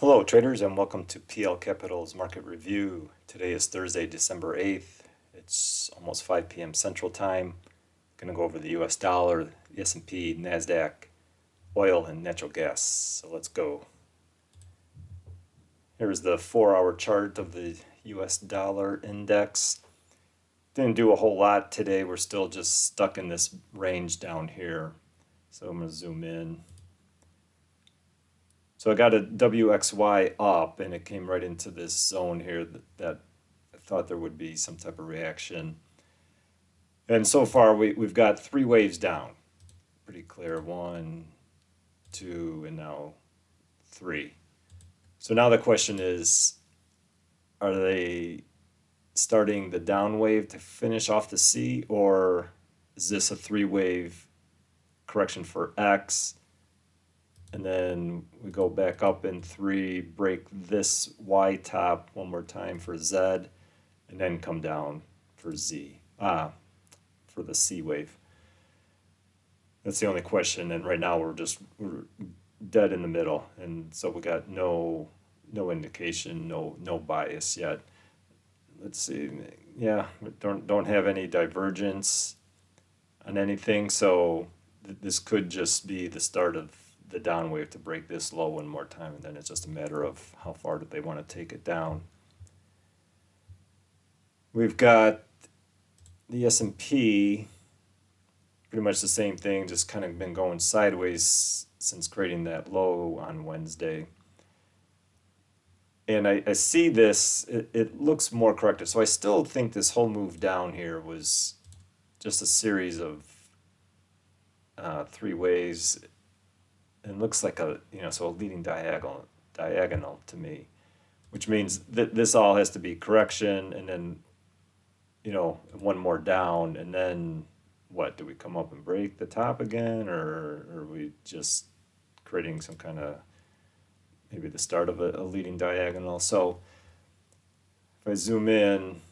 Hello, traders, and welcome to PL Capital's Market Review. Today is Thursday, December 8th. It's almost 5 p.m. Central Time. Going to go over the US dollar, the S&P, Nasdaq, oil, and natural gas. So let's go. Here's the 4-hour chart of the US dollar index. Didn't do a whole lot today. We're still just stuck in this range down here. So I'm going to zoom in. So I got a WXY up, and it came right into this zone here that I thought there would be some type of reaction. And so far, we've got three waves down. Pretty clear. One, two, and now three. So now the question is, are they starting the down wave to finish off the C, or is this a three-wave correction for X? And then we go back up in three, break this Y top one more time for Z, and then come down for Z, for the C wave. That's the only question. And right now we're dead in the middle, and so we got no indication, no bias yet. Let's see. Yeah, don't have any divergence on anything, so this could just be the start of the down wave to break this low one more time, and then it's just a matter of how far do they want to take it down. We've got the S&P, pretty much the same thing, just kind of been going sideways since creating that low on Wednesday. And I see this, it looks more corrective. So I still think this whole move down here was just a series of three waves, and looks like so a leading diagonal to me, which means that this all has to be correction, and then, one more down, and then what, do we come up and break the top again, or are we just creating some kind of, maybe the start of a leading diagonal? So if I zoom in,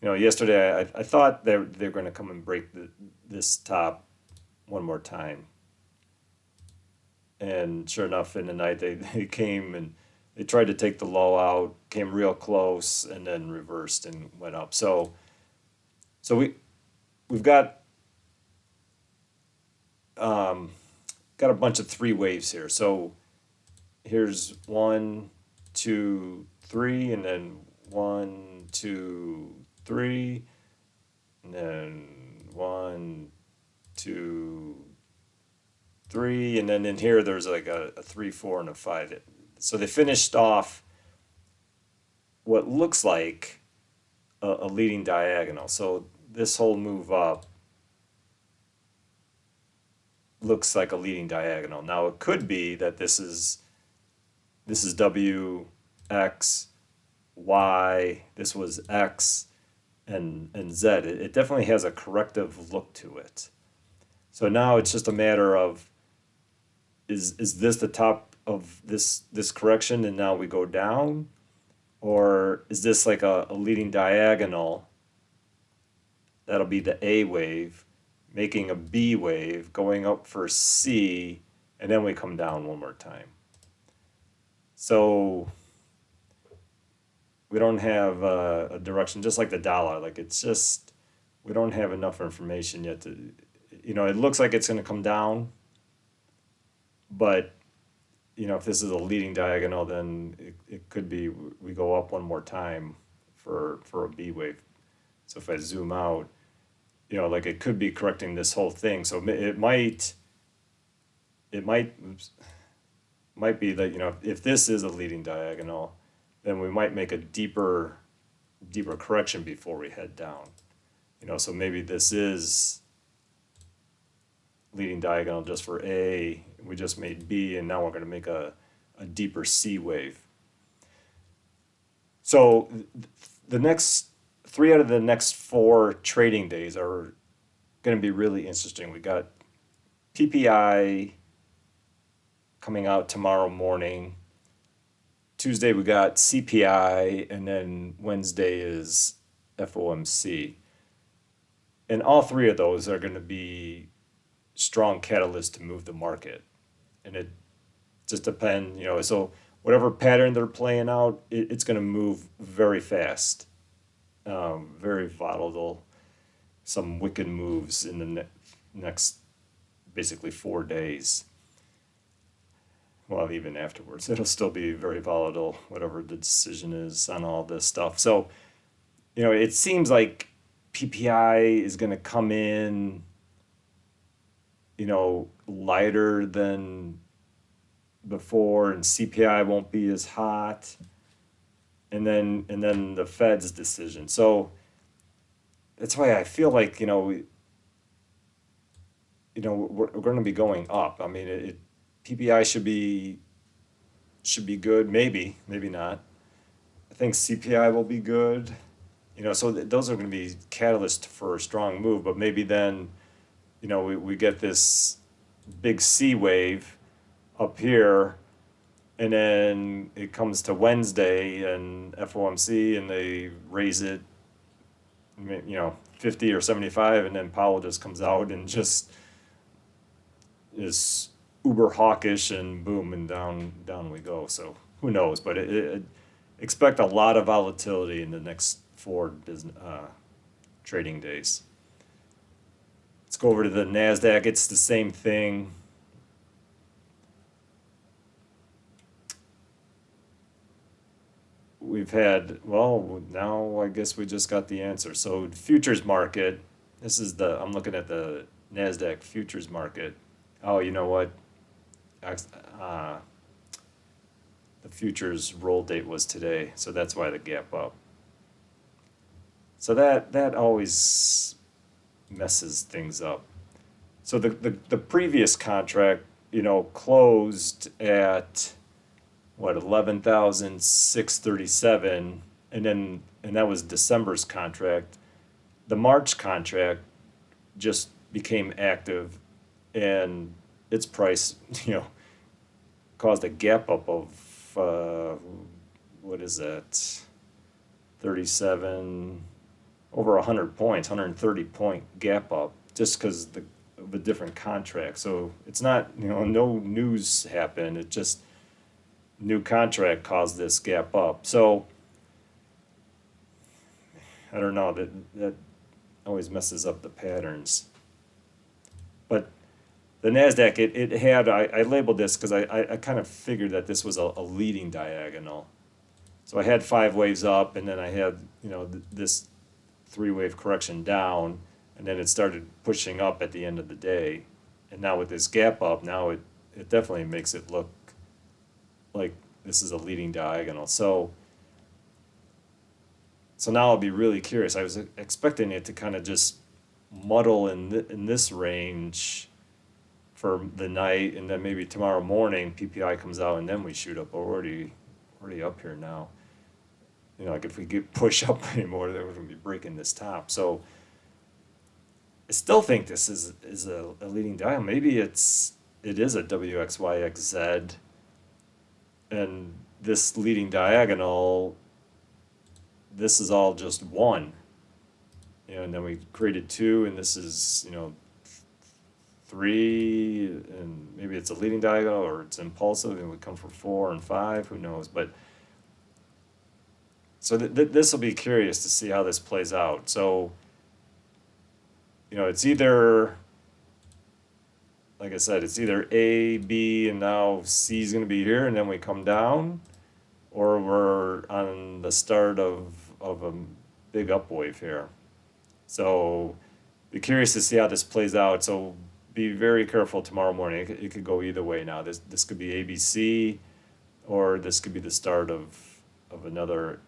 yesterday I thought they're going to come and break this top one more time. And sure enough, in the night, they came and they tried to take the low out, came real close, and then reversed and went up. So we've um, got a bunch of three waves here. So here's one, two, three, and then one, two, three, and then one, two, three, and then in here there's like a three, four, and a five. So they finished off what looks like a leading diagonal. So this whole move up looks like a leading diagonal. Now it could be that this is W, X, Y, this was X, and Z. It definitely has a corrective look to it. So now it's just a matter of, is this the top of this correction and now we go down, or is this like a leading diagonal that'll be the A wave, making a B wave, going up for C, and then we come down one more time? So we don't have a direction, just like the dollar. Like, it's just, we don't have enough information yet to, it looks like it's going to come down, but if this is a leading diagonal, then it could be we go up one more time for a B wave. So if I zoom out, like, it could be correcting this whole thing. So oops, might be that, if this is a leading diagonal, then we might make a deeper correction before we head down. So maybe this is leading diagonal just for A, we just made B, and now we're going to make a deeper C wave. So the next 3 out of the next 4 trading days are going to be really interesting. We got PPI coming out tomorrow morning. Tuesday we got CPI, and then Wednesday is FOMC. And all 3 of those are going to be strong catalysts to move the market. And it just depends, so whatever pattern they're playing out, it's going to move very fast, very volatile. Some wicked moves in the next basically 4 days. Well, even afterwards, it'll still be very volatile, whatever the decision is on all this stuff. So, it seems like PPI is going to come in, lighter than before, and CPI won't be as hot, and then the Fed's decision. So that's why I feel like we're going to be going up. I mean, PPI should be good, maybe not. I think CPI will be good. So those are going to be catalysts for a strong move, but maybe then we get this big C wave up here, and then it comes to Wednesday and FOMC and they raise it, 50 or 75, and then Powell just comes out and just is uber hawkish, and boom, and down we go. So who knows? But expect a lot of volatility in the next 4 trading days. Let's go over to the Nasdaq. It's the same thing. We've had, well, now I guess we just got the answer. So futures market, I'm looking at the Nasdaq futures market. Oh, you know what? The futures roll date was today, so that's why the gap up. So that always messes things up. So the previous contract, closed at what, 11,637, and that was December's contract. The March contract just became active, and its price caused a gap up of what is that, 37, over 100 points, 130-point gap up, just because of a different contract. So it's not, no news happened. It just, new contract caused this gap up. So I don't know, that always messes up the patterns. But the Nasdaq, it had, I labeled this because I kind of figured that this was a leading diagonal. So I had 5 waves up, and then I had this 3-wave correction down, and then it started pushing up at the end of the day. And now with this gap up, now it definitely makes it look like this is a leading diagonal. So now I'll be really curious. I was expecting it to kind of just muddle in this range for the night, and then maybe tomorrow morning PPI comes out and then we shoot up. We're already up here now. Like if we get push up anymore, then we're going to be breaking this top. So I still think this is a leading diagonal. Maybe it is a WXYXZ, and this leading diagonal, this is all just one. And then we created 2, and this is 3, and maybe it's a leading diagonal or it's impulsive, and we come for 4 and 5. Who knows? But so this will be curious to see how this plays out. So it's either, like I said, it's either A, B, and now C is going to be here, and then we come down, or we're on the start of a big up wave here. So be curious to see how this plays out. So be very careful tomorrow morning. It could go either way now. This could be ABC, or this could be the start of another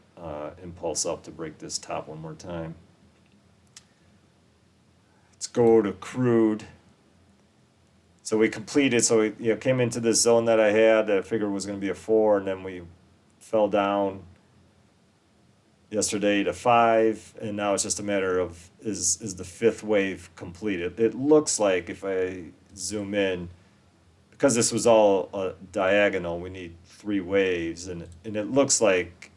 impulse up to break this top one more time. Let's go to crude. So we completed, so we came into this zone that I had that I figured was going to be a 4, and then we fell down yesterday to 5, and now it's just a matter of is the 5th wave completed. It looks like, if I zoom in, because this was all a diagonal, we need 3 waves, and it looks like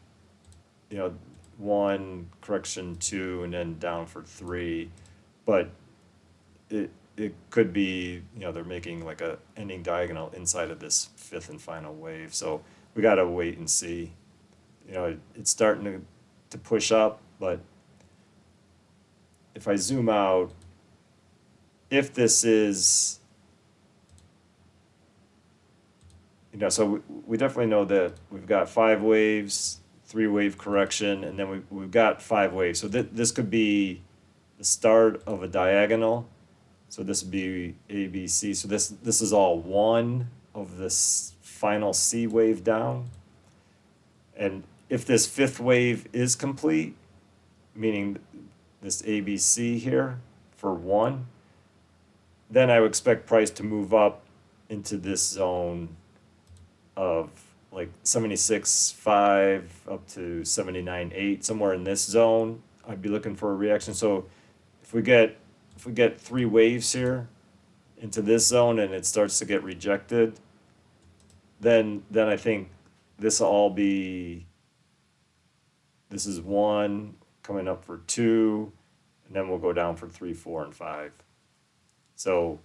1 correction, 2, and then down for 3, but it could be, they're making like a ending diagonal inside of this fifth and final wave. So we got to wait and see. It's starting to push up, but if I zoom out, if this is, so we definitely know that we've got 5 waves, 3-wave correction, and then we've got 5 waves. So this could be the start of a diagonal. So this would be A, B, C. So this is all one of this final C wave down. And if this 5th wave is complete, meaning this ABC here for 1, then I would expect price to move up into this zone of like 76.5 up to 79.8, somewhere in this zone. I'd be looking for a reaction. So if we get 3 waves here into this zone and it starts to get rejected, then I think this will all be, this is 1 coming up for 2, and then we'll go down for 3, 4, and 5. So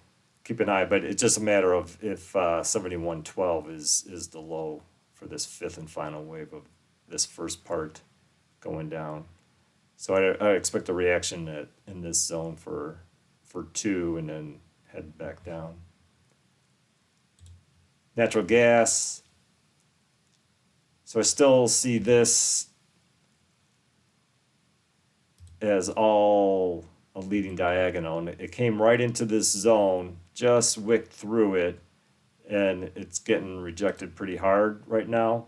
keep an eye, but it's just a matter of if 71.12 is the low for this 5th and final wave of this first part going down. So I expect a reaction in this zone for 2 and then head back down. Natural gas. So I still see this as all a leading diagonal, and it came right into this zone, just wicked through it, and it's getting rejected pretty hard right now.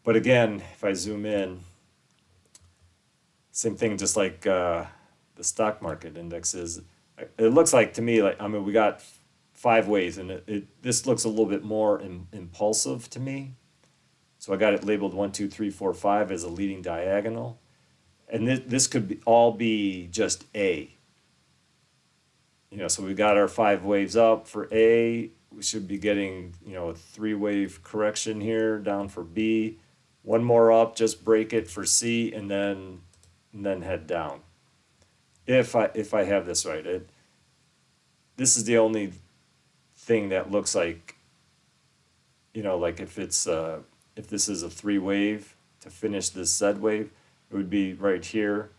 But again, if I zoom in, same thing, just like the stock market indexes. It looks like to me, like, we got 5 waves, and this looks a little bit more impulsive to me. So I got it labeled 1, 2, 3, 4, 5 as a leading diagonal. And this could all be just A. So we got our 5 waves up for A. We should be getting, a 3-wave correction here down for B. 1 more up, just break it for C, and then head down. If I have this right, this is the only thing that looks like, like if this is a 3-wave to finish this Z wave, it would be right here.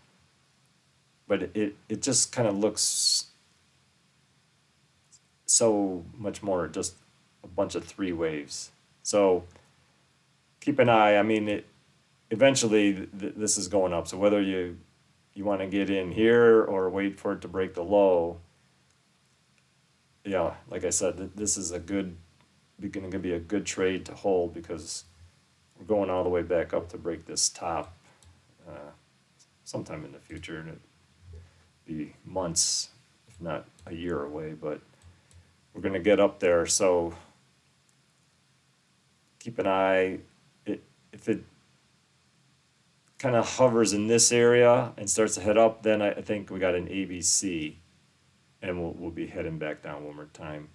But it just kind of looks so much more just a bunch of 3 waves. So keep an eye. Eventually this is going up. So whether you want to get in here or wait for it to break the low, like I said, this is going to be a good trade to hold, because we're going all the way back up to break this top sometime in the future, and it'd be months, if not a year away, but we're going to get up there. So keep an eye. If it kind of hovers in this area and starts to head up, then I think we got an ABC, and we'll be heading back down one more time.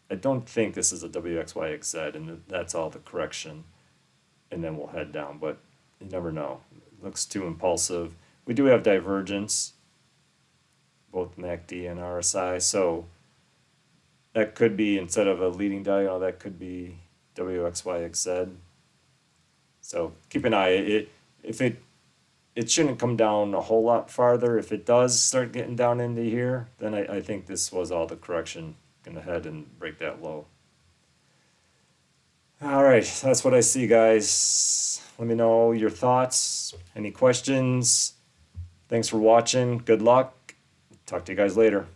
I don't think this is a WXYXZ, and that's all the correction, and then we'll head down, but you never know. It looks too impulsive. We do have divergence, both MACD and RSI, so that could be, instead of a leading diagonal, that could be WXYXZ. So keep an eye. It shouldn't come down a whole lot farther. If it does start getting down into here, then I think this was all the correction. Gonna head and break that low. All right, that's what I see, guys. Let me know your thoughts, any questions. Thanks for watching. Good luck. Talk to you guys later.